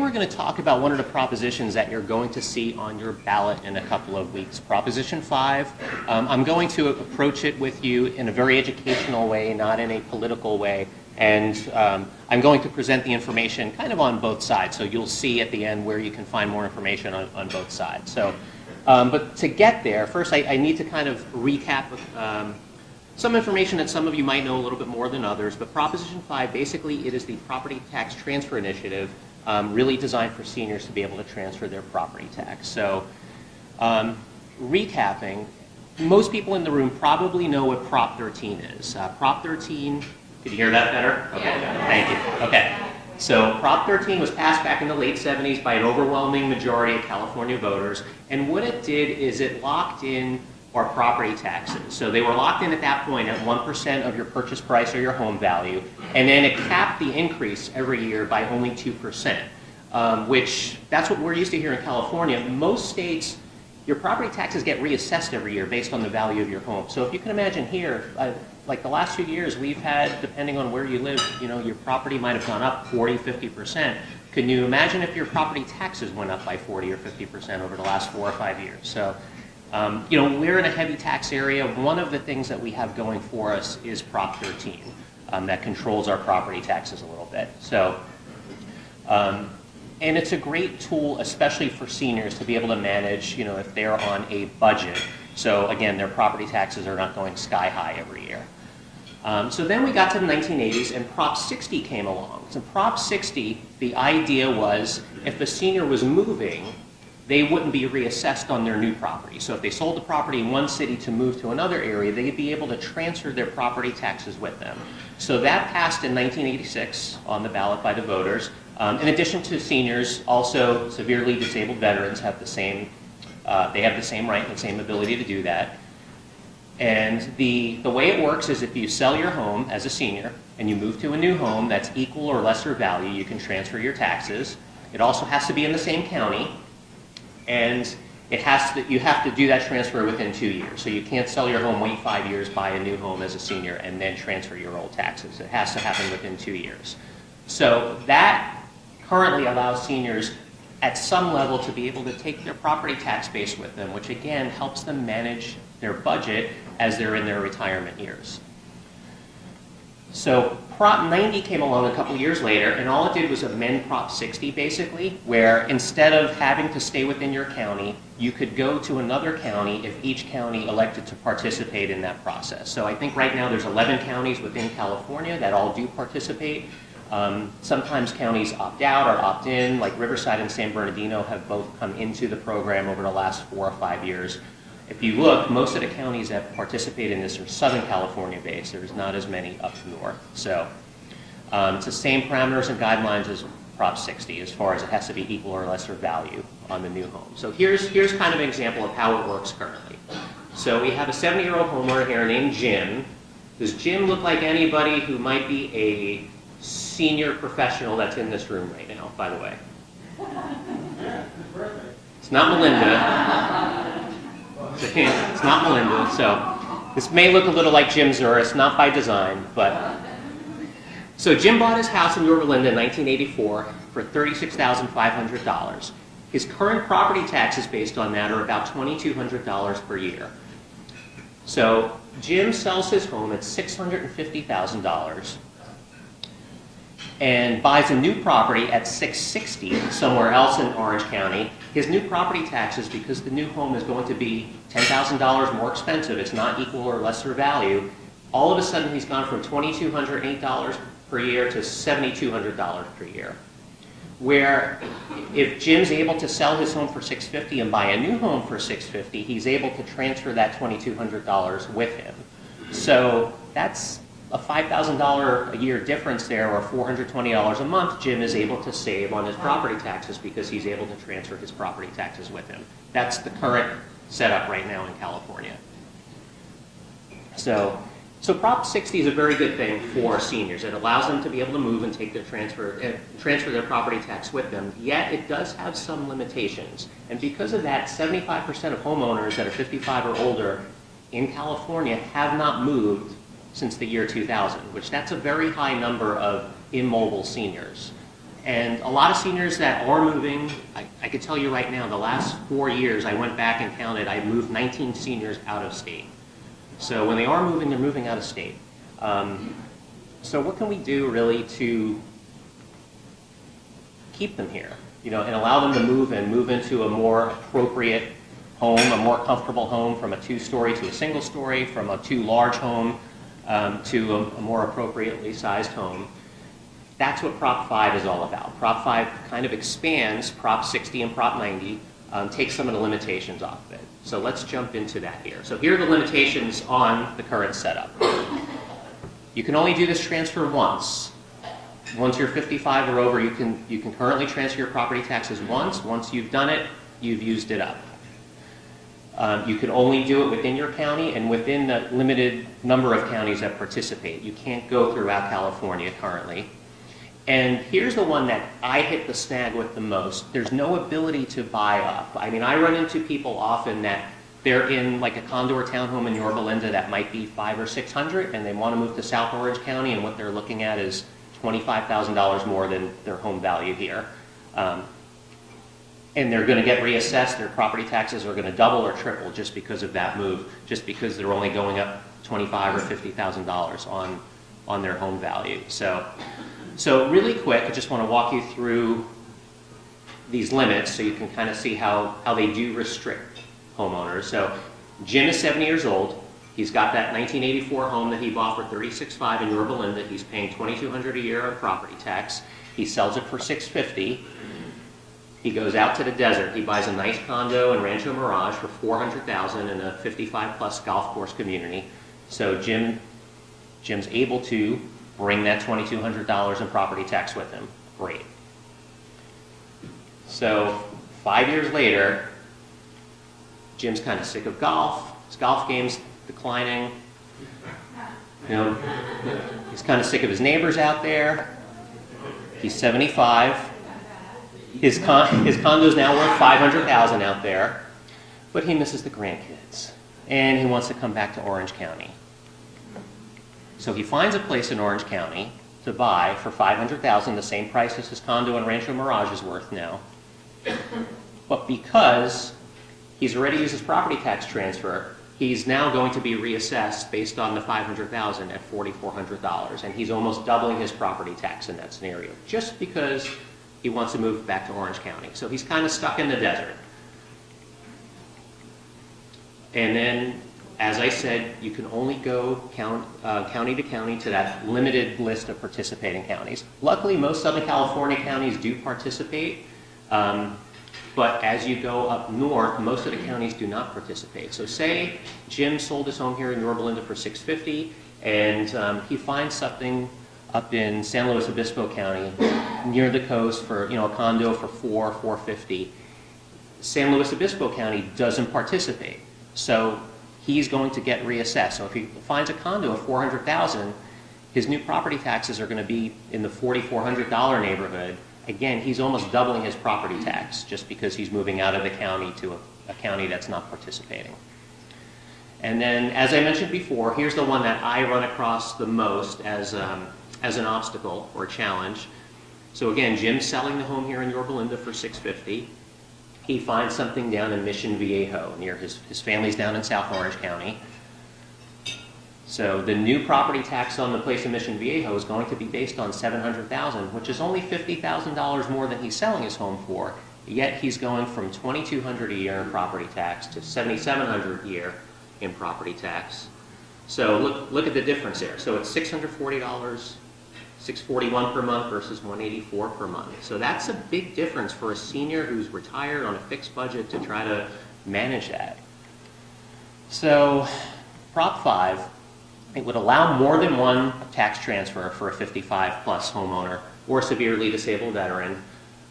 we're going to talk about one of the propositions that you're going to see on your ballot in a couple of weeks, Proposition 5. I'm going to approach it with you in a very educational way, not in a political way, and I'm going to present the information kind of on both sides, so you'll see at the end where you can find more information on both sides. So, but to get there, first I need to kind of recap some information that some of you might know a little bit more than others, but Proposition 5, basically it is the property tax transfer initiative really designed for seniors to be able to transfer their property tax. So recapping, most people in the room probably know what Prop 13 is. Prop 13, could you hear that better? Okay, yeah. Thank you. Okay, so Prop 13 was passed back in the late 70s by an overwhelming majority of California voters, and what it did is it locked in our property taxes. So they were locked in at that point at 1% of your purchase price or your home value, and then it capped the increase every year by only 2%, which that's what we're used to here in California. Most states, your property taxes get reassessed every year based on the value of your home. So if you can imagine here, like the last few years, we've had, depending on where you live, you know, your property might have gone up 40, 50%. Can you imagine if your property taxes went up by 40 or 50% over the last 4 or 5 years? So you know, we're in a heavy tax area. One of the things that we have going for us is Prop 13 that controls our property taxes a little bit. So, and it's a great tool, especially for seniors, to be able to manage, you know, if they're on a budget. So again, their property taxes are not going sky high every year. So then we got to the 1980s and Prop 60 came along. So Prop 60, the idea was if a senior was moving, they wouldn't be reassessed on their new property. So if they sold the property in one city to move to another area, they'd be able to transfer their property taxes with them. So that passed in 1986 on the ballot by the voters. In addition to seniors, also severely disabled veterans have the same, they have the same right and the same ability to do that. And the way it works is if you sell your home as a senior and you move to a new home that's equal or lesser value, you can transfer your taxes. It also has to be in the same county. And it has to, you have to do that transfer within 2 years. So you can't sell your home, wait 5 years, buy a new home as a senior, and then transfer your old taxes. It has to happen within 2 years. So that currently allows seniors at some level to be able to take their property tax base with them, which again helps them manage their budget as they're in their retirement years. So Prop 90 came along a couple years later, and all it did was amend Prop 60, basically, where instead of having to stay within your county, you could go to another county if each county elected to participate in that process. So I think right now there's 11 counties within California that all do participate. Sometimes counties opt out or opt in, like Riverside and San Bernardino have both come into the program over the last 4 or 5 years. If you look, most of the counties that participate in this are Southern California based. There's not as many up north. So it's the same parameters and guidelines as Prop 60 as far as it has to be equal or lesser value on the new home. So here's kind of an example of how it works currently. So we have a 70-year-old homeowner here named Jim. Does Jim look like anybody who might be a senior professional that's in this room right now, by the way? It's not Melinda. It's not Melinda, so this may look a little like Jim Zuris, not by design, but... So Jim bought his house in Yorba Linda in 1984 for $36,500. His current property taxes based on that are about $2,200 per year. So Jim sells his home at $650,000 and buys a new property at $660,000 somewhere else in Orange County. His new property taxes, because the new home is going to be $10,000 more expensive, it's not equal or lesser value, all of a sudden he's gone from $2,208 per year to $7,200 per year. Where if Jim's able to sell his home for $650,000 and buy a new home for $650,000, he's able to transfer that $2,200 with him. So that's a $5,000 a year difference there, or $420 a month, Jim is able to save on his property taxes because he's able to transfer his property taxes with him. That's the current setup right now in California. So Prop 60 is a very good thing for seniors. It allows them to be able to move and take their transfer their property tax with them, yet it does have some limitations. And because of that, 75% of homeowners that are 55 or older in California have not moved since the year 2000, which that's a very high number of immobile seniors. And a lot of seniors that are moving, I could tell you right now, the last 4 years, I went back and counted, I moved 19 seniors out of state. So when they are moving, they're moving out of state. So what can we do really to keep them here, and allow them to move and move into a more appropriate home, a more comfortable home, from a 2-story to a single story, from a too large home to a more appropriately sized home. That's what Prop 5 is all about. Prop 5 kind of expands Prop 60 and Prop 90, takes some of the limitations off of it. So let's jump into that here. So here are the limitations on the current setup. You can only do this transfer once. Once you're 55 or over, you can currently transfer your property taxes once. Once you've done it, you've used it up. You can only do it within your county and within the limited number of counties that participate. You can't go throughout California currently. And here's the one that I hit the snag with the most. There's no ability to buy up. I mean, I run into people often that they're in like a condo or townhome in Yorba Linda that might be $500 or $600, and they want to move to South Orange County, and what they're looking at is $25,000 more than their home value here. And they're going to get reassessed. Their property taxes are going to double or triple just because of that move, just because they're only going up $25,000 or $50,000 on their home value. So really quick, I just want to walk you through these limits so you can kind of see how they do restrict homeowners. So Jim is 70 years old. He's got that 1984 home that he bought for $36,500 in Yorba Linda. He's paying $2,200 a year on property tax. He sells it for $650. He goes out to the desert. He buys a nice condo in Rancho Mirage for $400,000 in a 55-plus golf course community. So Jim's able to bring that $2,200 in property tax with him. Great. So 5 years later, Jim's kind of sick of golf. His golf game's declining. He's kind of sick of his neighbors out there. He's 75. His condo's now worth $500,000 out there, but he misses the grandkids, and he wants to come back to Orange County. So he finds a place in Orange County to buy for $500,000, the same price as his condo in Rancho Mirage is worth now. But because he's already used his property tax transfer, he's now going to be reassessed based on the $500,000 at $4,400, and he's almost doubling his property tax in that scenario, just because he wants to move back to Orange County. So he's kind of stuck in the desert. And then, as I said, you can only go county to county to that limited list of participating counties. Luckily, most Southern California counties do participate, but as you go up north, most of the counties do not participate. So say Jim sold his home here in Yorba Linda for $650, and he finds something up in San Luis Obispo County near the coast for a condo for $450. San Luis Obispo County doesn't participate, so he's going to get reassessed. So if he finds a condo at $400,000, his new property taxes are going to be in the $4,400 neighborhood. Again, he's almost doubling his property tax just because he's moving out of the county to a county that's not participating. And then, as I mentioned before, here's the one that I run across the most as an obstacle or a challenge. So again, Jim's selling the home here in Yorba Linda for $650. He finds something down in Mission Viejo, near his family's down in South Orange County. So the new property tax on the place in Mission Viejo is going to be based on $700,000, which is only $50,000 more than he's selling his home for. Yet he's going from $2,200 a year in property tax to $7,700 a year in property tax. So look at the difference there. So it's $640, $641 per month versus $184 per month. So that's a big difference for a senior who's retired on a fixed budget to try to manage that. So Prop 5, it would allow more than one tax transfer for a 55-plus homeowner or severely disabled veteran.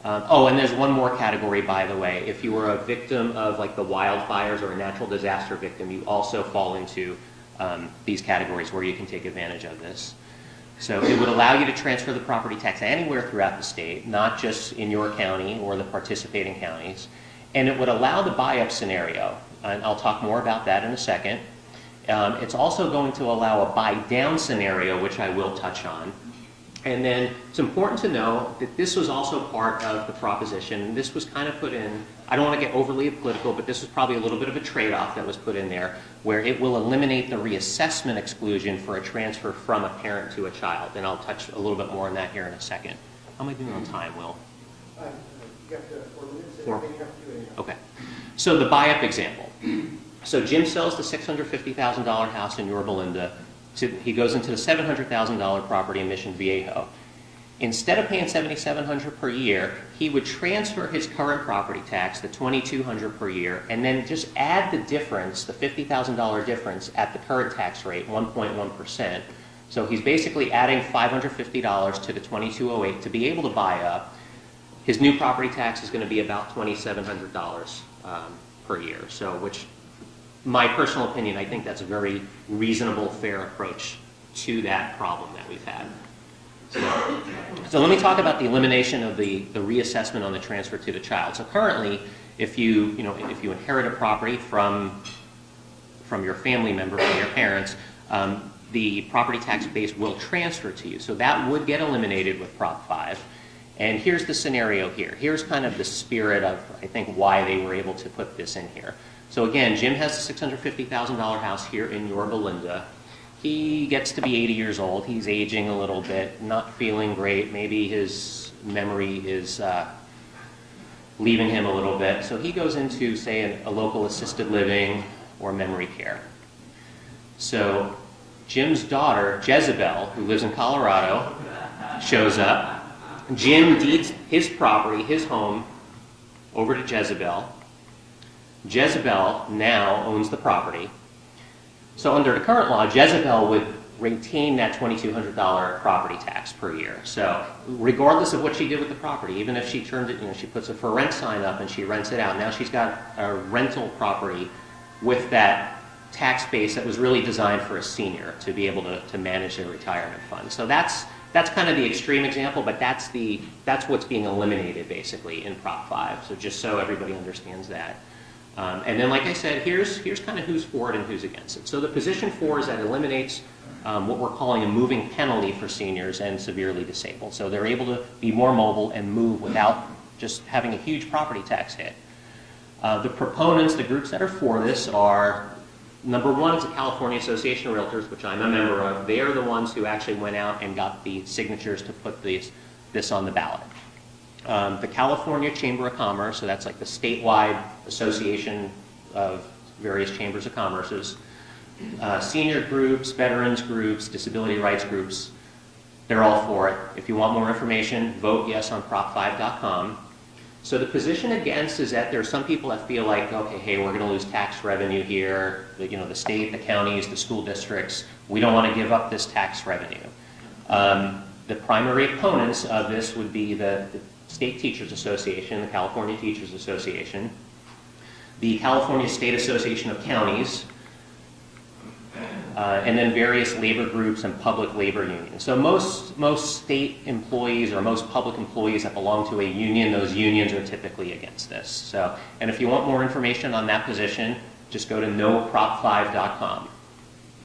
And there's one more category, by the way. If you were a victim of like the wildfires or a natural disaster victim, you also fall into these categories where you can take advantage of this. So it would allow you to transfer the property tax anywhere throughout the state, not just in your county or the participating counties. And it would allow the buy-up scenario, and I'll talk more about that in a second. It's also going to allow a buy-down scenario, which I will touch on. And then it's important to know that this was also part of the proposition. This was kind of put in, I don't want to get overly political, but this was probably a little bit of a trade-off that was put in there, where it will eliminate the reassessment exclusion for a transfer from a parent to a child. And I'll touch a little bit more on that here in a second. How am I doing on time, Will? You have 4 minutes. Four. You have to do anything. Okay. So the buy-up example. So Jim sells the $650,000 house in Yorba Linda. He goes into the $700,000 property in Mission Viejo. Instead of paying $7,700 per year, he would transfer his current property tax, the $2,200 per year, and then just add the difference, the $50,000 difference at the current tax rate, 1.1%. So he's basically adding $550 to the $2,208 to be able to buy up. His new property tax is going to be about $2,700 per year. So, which, my personal opinion, I think that's a very reasonable, fair approach to that problem that we've had. So let me talk about the elimination of the reassessment on the transfer to the child. So currently, if you inherit a property from your family member, from your parents, the property tax base will transfer to you. So that would get eliminated with Prop 5. And here's the scenario here. Here's kind of the spirit of, I think, why they were able to put this in here. So again, Jim has a $650,000 house here in Yorba Linda. He gets to be 80 years old. He's aging a little bit, not feeling great. Maybe his memory is leaving him a little bit. So he goes into, say, a local assisted living or memory care. So Jim's daughter, Jezebel, who lives in Colorado, shows up. Jim deeds his property, his home, over to Jezebel. Jezebel now owns the property. So under the current law, Jezebel would retain that $2,200 property tax per year. So regardless of what she did with the property, even if she turned it, she puts a for rent sign up and she rents it out, now she's got a rental property with that tax base that was really designed for a senior to be able to manage their retirement fund. So that's kind of the extreme example, but that's what's being eliminated basically in Prop 5. So just so everybody understands that. And then, like I said, here's kind of who's for it and who's against it. So the position for is that it eliminates what we're calling a moving penalty for seniors and severely disabled. So they're able to be more mobile and move without just having a huge property tax hit. The proponents, the groups that are for this are, number one, it's the California Association of Realtors, which I'm a member of. They are the ones who actually went out and got the signatures to put this on the ballot. The California Chamber of Commerce, so that's like the statewide association of various chambers of commerces, senior groups, veterans groups, disability rights groups, they're all for it. If you want more information, vote yes on prop5.com. So the position against is that there are some people that feel like, okay, hey, we're going to lose tax revenue here, the state, the counties, the school districts, we don't want to give up this tax revenue. The primary opponents of this would be the State Teachers Association, the California Teachers Association, the California State Association of Counties, and then various labor groups and public labor unions. So most state employees or most public employees that belong to a union, those unions are typically against this. So, and if you want more information on that position, just go to noprop5.com.